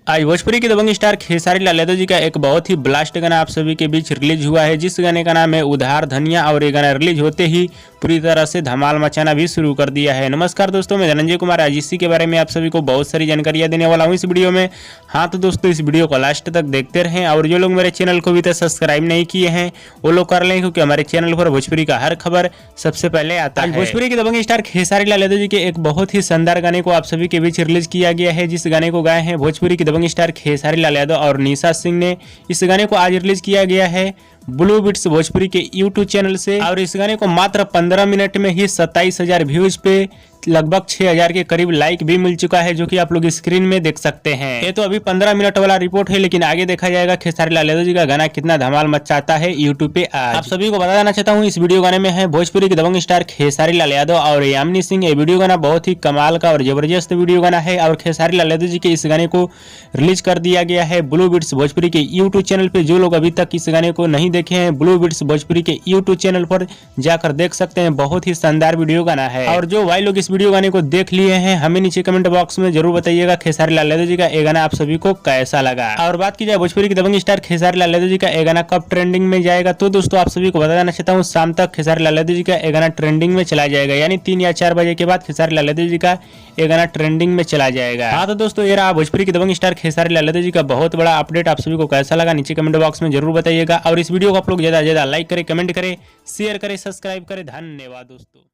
आज भोजपुरी के दबंग स्टार खेसारी लाल यादव जी का एक बहुत ही ब्लास्ट गाना आप सभी के बीच रिलीज हुआ है, जिस गाने का नाम है उधार धनिया। और ये गाना रिलीज होते ही पूरी तरह से धमाल मचाना भी शुरू कर दिया है। नमस्कार दोस्तों, मैं धनंजय कुमार आज इसी के बारे में आप सभी को बहुत सारी जानकारियां देने वाला हूं इस वीडियो में। हाँ तो दोस्तों, इस वीडियो को लास्ट तक देखते रहें और जो लोग मेरे चैनल को अभी तक सब्सक्राइब नहीं किए हैं वो लोग कर लें, क्योंकि हमारे चैनल पर भोजपुरी का हर खबर सबसे पहले आता है। भोजपुरी के दबंग स्टार खेसारी लाल यादव जी के एक बहुत ही शानदार गाने को आप सभी के बीच रिलीज किया गया है, जिस गाने को गाए हैं भोजपुरी के दबंग स्टार खेसारी लाल यादव और निशा सिंह ने। इस गाने को आज रिलीज किया गया है ब्लू बीट्स भोजपुरी के यूट्यूब चैनल से और इस गाने को मात्र 15 मिनट में ही 27,000 व्यूज पे लगभग 6,000 के करीब लाइक भी मिल चुका है, जो कि आप लोग स्क्रीन में देख सकते हैं। ये तो अभी 15 मिनट वाला रिपोर्ट है, लेकिन आगे देखा जाएगा खेसारी लाल यादव जी का गाना कितना धमाल मचाता है यूट्यूब पे। आज आप सभी को बता देना चाहता हूँ, इस वीडियो गाने में है भोजपुरी के दबंग स्टार खेसारी लाल यादव और यामिनी सिंह। ये वीडियो गाना बहुत ही कमाल का और जबरदस्त वीडियो गाना है और खेसारी लाल यादव जी के इस गाने को रिलीज कर दिया गया है ब्लू बीट्स भोजपुरी के यूट्यूब चैनल पे। जो लोग अभी तक इस गाने को नहीं देखे हैं, ब्लू बीट्स भोजपुरी के यूट्यूब चैनल पर जाकर देख सकते हैं। बहुत ही शानदार वीडियो गाना है और जो भाई लोग इस वीडियो गाने को देख लिए हैं, हमें नीचे कमेंट बॉक्स में जरूर बताइएगा खेसारी लाल यादव जी का ये गाना आप सभी को कैसा लगा। और बात की जाए भोजपुरी के दबंग स्टार खेसारी लाल यादव जी का ये गाना कब ट्रेंडिंग में जाएगा, तो दोस्तों आप सभी को बता देना चाहता हूँ, शाम तक खेसारी लाल यादव जी का ये गाना ट्रेंडिंग में चला जाएगा। यानी 3 या 4 बजे के बाद खेसारी लाल यादव जी का ये गाना ट्रेंडिंग में चला जाएगा। हाँ तो दोस्तों, ये रहा भोजपुरी के दबंग स्टार खेसारी लाल यादव जी का बहुत बड़ा अपडेट। आप सभी को कैसा लगा नीचे कमेंट बॉक्स में जरूर बताइएगा और इस वीडियो को आप लोग ज्यादा से ज्यादा लाइक करें, कमेंट करें, शेयर करें, सब्सक्राइब करें। धन्यवाद दोस्तों।